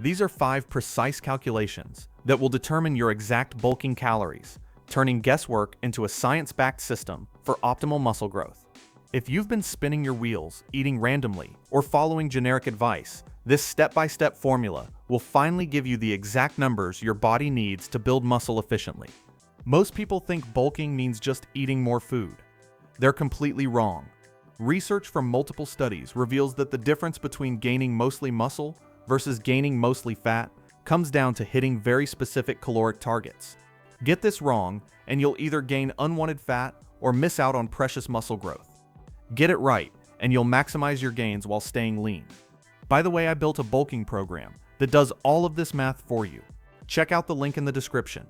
These are 5 precise calculations that will determine your exact bulking calories, turning guesswork into a science-backed system for optimal muscle growth. If you've been spinning your wheels, eating randomly, or following generic advice, this step-by-step formula will finally give you the exact numbers your body needs to build muscle efficiently. Most people think bulking means just eating more food. They're completely wrong. Research from multiple studies reveals that the difference between gaining mostly muscle versus gaining mostly fat comes down to hitting very specific caloric targets. Get this wrong, and you'll either gain unwanted fat or miss out on precious muscle growth. Get it right, and you'll maximize your gains while staying lean. By the way, I built a bulking program that does all of this math for you. Check out the link in the description.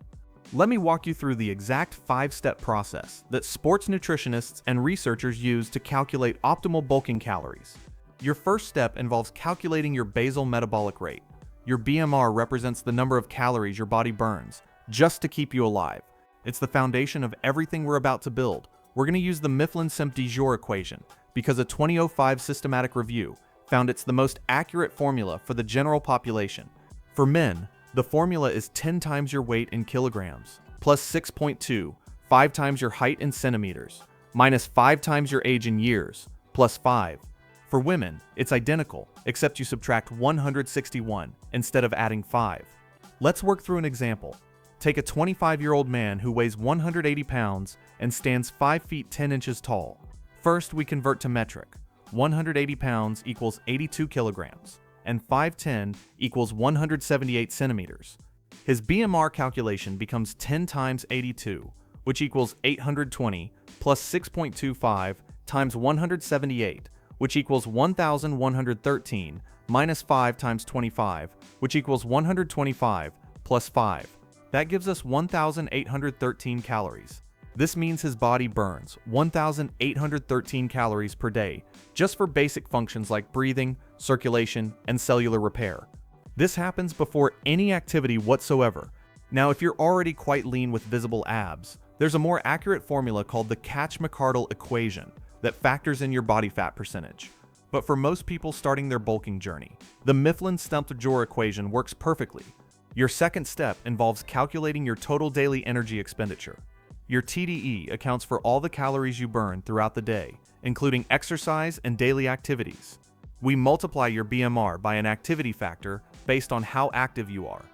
Let me walk you through the exact 5-step process that sports nutritionists and researchers use to calculate optimal bulking calories. Your first step involves calculating your basal metabolic rate. Your BMR represents the number of calories your body burns just to keep you alive. It's the foundation of everything we're about to build. We're going to use the Mifflin-St Jeor equation because a 2005 systematic review found it's the most accurate formula for the general population. For men, the formula is 10 times your weight in kilograms, plus 6.2, 5 times your height in centimeters, minus 5 times your age in years, plus 5. For women, it's identical, except you subtract 161 instead of adding 5. Let's work through an example. Take a 25-year-old man who weighs 180 pounds and stands 5 feet 10 inches tall. First, we convert to metric. 180 pounds equals 82 kilograms, and 5'10" equals 178 centimeters. His BMR calculation becomes 10 times 82, which equals 820, plus 6.25 times 178, which equals 1,113, minus 5 times 25, which equals 125, plus 5. That gives us 1,813 calories. This means his body burns 1,813 calories per day just for basic functions like breathing, circulation, and cellular repair. This happens before any activity whatsoever. Now, if you're already quite lean with visible abs, there's a more accurate formula called the Katch-McArdle equation that factors in your body fat percentage. But for most people starting their bulking journey, the Mifflin-St Jeor equation works perfectly. Your second step involves calculating your total daily energy expenditure. Your TDE accounts for all the calories you burn throughout the day, including exercise and daily activities. We multiply your BMR by an activity factor based on how active you are.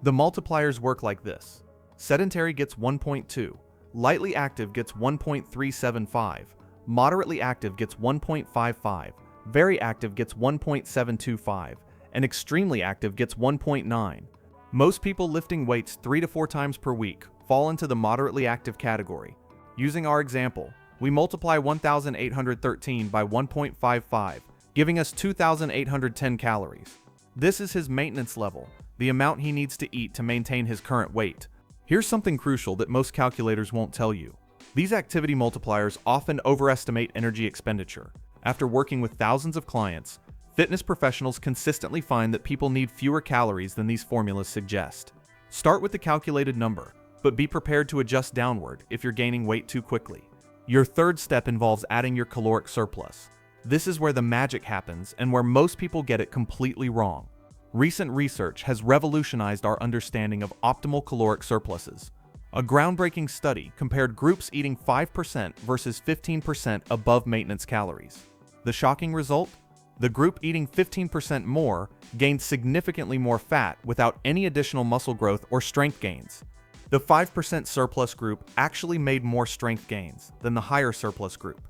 The multipliers work like this. Sedentary gets 1.2, lightly active gets 1.375, moderately active gets 1.55, very active gets 1.725, and extremely active gets 1.9. Most people lifting weights 3 to 4 times per week fall into the moderately active category. Using our example, we multiply 1,813 by 1.55, giving us 2,810 calories. This is his maintenance level, the amount he needs to eat to maintain his current weight. Here's something crucial that most calculators won't tell you. These activity multipliers often overestimate energy expenditure. After working with thousands of clients, fitness professionals consistently find that people need fewer calories than these formulas suggest. Start with the calculated number, but be prepared to adjust downward if you're gaining weight too quickly. Your third step involves adding your caloric surplus. This is where the magic happens and where most people get it completely wrong. Recent research has revolutionized our understanding of optimal caloric surpluses. A groundbreaking study compared groups eating 5% versus 15% above maintenance calories. The shocking result? The group eating 15% more gained significantly more fat without any additional muscle growth or strength gains. The 5% surplus group actually made more strength gains than the higher surplus group.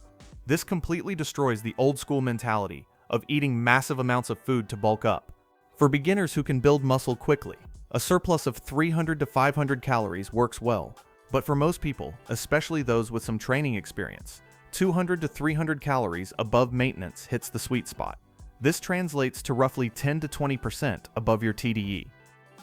This completely destroys the old-school mentality of eating massive amounts of food to bulk up. For beginners who can build muscle quickly, a surplus of 300 to 500 calories works well. But for most people, especially those with some training experience, 200 to 300 calories above maintenance hits the sweet spot. This translates to roughly 10 to 20% above your TDE.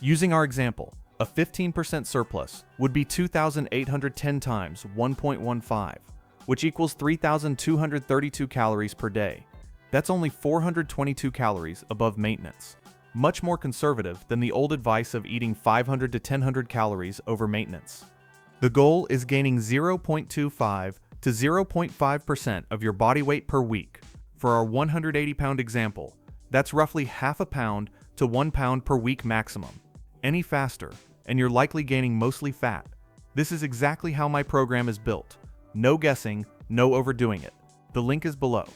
Using our example, a 15% surplus would be 2,810 times 1.15, which equals 3,232 calories per day. That's only 422 calories above maintenance. Much more conservative than the old advice of eating 500 to 1,000 calories over maintenance. The goal is gaining 0.25 to 0.5% of your body weight per week. For our 180-pound example, that's roughly half a pound to 1 pound per week maximum. Any faster, and you're likely gaining mostly fat. This is exactly how my program is built. No guessing, no overdoing it. The link is below.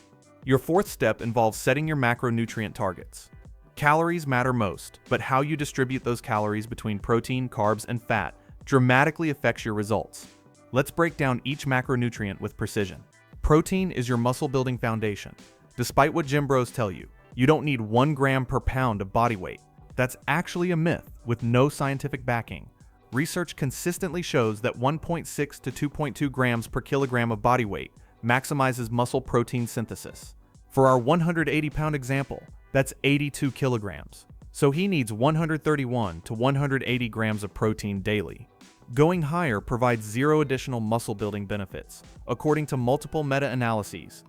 Your fourth step involves setting your macronutrient targets. Calories matter most, but how you distribute those calories between protein, carbs, and fat dramatically affects your results. Let's break down each macronutrient with precision. Protein is your muscle-building foundation. Despite what gym bros tell you, you don't need 1 gram per pound of body weight. That's actually a myth with no scientific backing. Research consistently shows that 1.6 to 2.2 grams per kilogram of body weight maximizes muscle protein synthesis. For our 180-pound example, that's 82 kilograms. So he needs 131 to 180 grams of protein daily. Going higher provides 0 additional muscle-building benefits, according to multiple meta-analyses.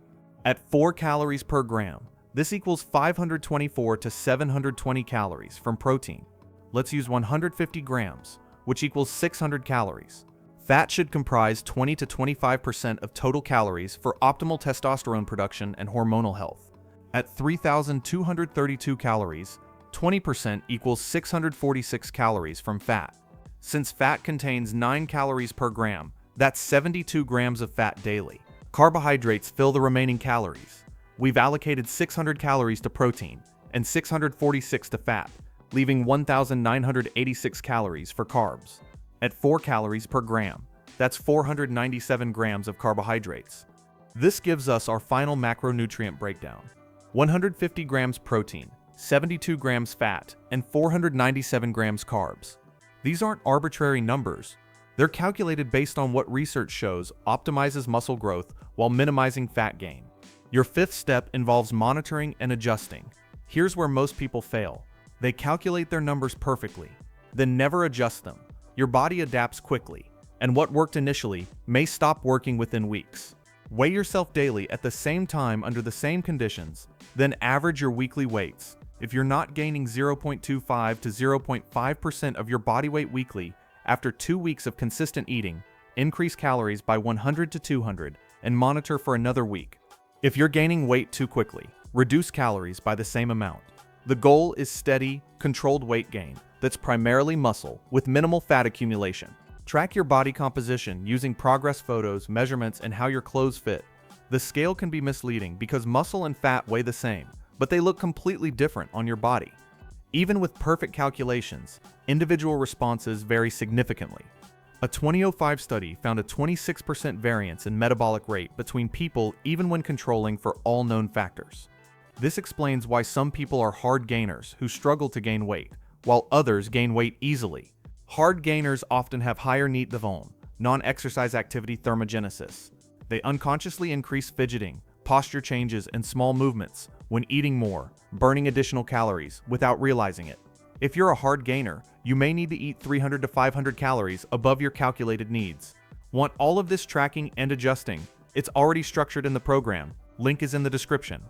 At 4 calories per gram, this equals 524 to 720 calories from protein. Let's use 150 grams, which equals 600 calories. Fat should comprise 20 to 25% of total calories for optimal testosterone production and hormonal health. At 3,232 calories, 20% equals 646 calories from fat. Since fat contains 9 calories per gram, that's 72 grams of fat daily. Carbohydrates fill the remaining calories. We've allocated 600 calories to protein and 646 to fat, leaving 1,986 calories for carbs. At 4 calories per gram, that's 497 grams of carbohydrates. This gives us our final macronutrient breakdown. 150 grams protein, 72 grams fat, and 497 grams carbs. These aren't arbitrary numbers. They're calculated based on what research shows optimizes muscle growth while minimizing fat gain. Your fifth step involves monitoring and adjusting. Here's where most people fail. They calculate their numbers perfectly, then never adjust them. Your body adapts quickly, and what worked initially may stop working within weeks. Weigh yourself daily at the same time under the same conditions, then average your weekly weights. If you're not gaining 0.25 to 0.5% of your body weight weekly after 2 weeks of consistent eating, increase calories by 100 to 200 and monitor for another week. If you're gaining weight too quickly, reduce calories by the same amount. The goal is steady, controlled weight gain that's primarily muscle with minimal fat accumulation. Track your body composition using progress photos, measurements, and how your clothes fit. The scale can be misleading because muscle and fat weigh the same, but they look completely different on your body. Even with perfect calculations, individual responses vary significantly. A 2005 study found a 26% variance in metabolic rate between people even when controlling for all known factors. This explains why some people are hard gainers who struggle to gain weight, while others gain weight easily. Hard gainers often have higher NEAT devon, non-exercise activity thermogenesis. They unconsciously increase fidgeting, posture changes, and small movements when eating more, burning additional calories without realizing it. If you're a hard gainer, you may need to eat 300 to 500 calories above your calculated needs. Want all of this tracking and adjusting? It's already structured in the program. Link is in the description.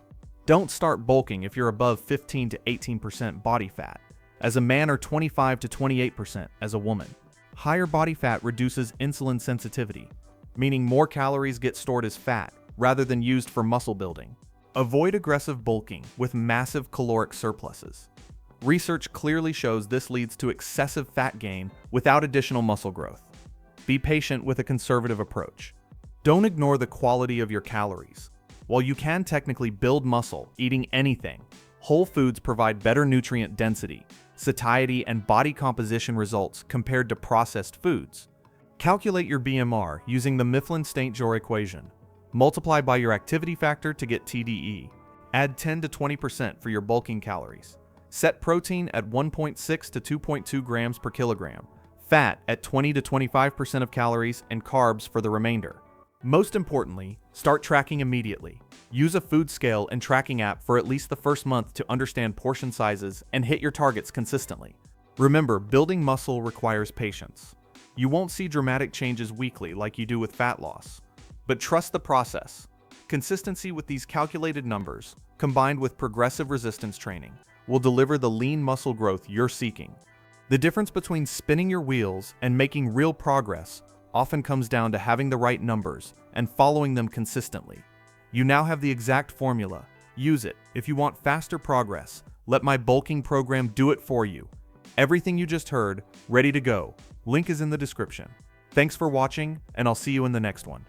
Don't start bulking if you're above 15 to 18% body fat as a man or 25 to 28% as a woman. Higher body fat reduces insulin sensitivity, meaning more calories get stored as fat rather than used for muscle building. Avoid aggressive bulking with massive caloric surpluses. Research clearly shows this leads to excessive fat gain without additional muscle growth. Be patient with a conservative approach. Don't ignore the quality of your calories. While you can technically build muscle eating anything, whole foods provide better nutrient density, satiety, and body composition results compared to processed foods. Calculate your BMR using the Mifflin-St Jeor equation. Multiply by your activity factor to get TDE. Add 10 to 20% for your bulking calories. Set protein at 1.6 to 2.2 grams per kilogram, fat at 20 to 25% of calories, and carbs for the remainder. Most importantly, start tracking immediately. Use a food scale and tracking app for at least the first month to understand portion sizes and hit your targets consistently. Remember, building muscle requires patience. You won't see dramatic changes weekly like you do with fat loss, but trust the process. Consistency with these calculated numbers, combined with progressive resistance training, will deliver the lean muscle growth you're seeking. The difference between spinning your wheels and making real progress often comes down to having the right numbers and following them consistently. You now have the exact formula. Use it if you want faster progress Let my bulking program do it for you. Everything you just heard, ready to go. Link is in the description. Thanks for watching, and I'll see you in the next one.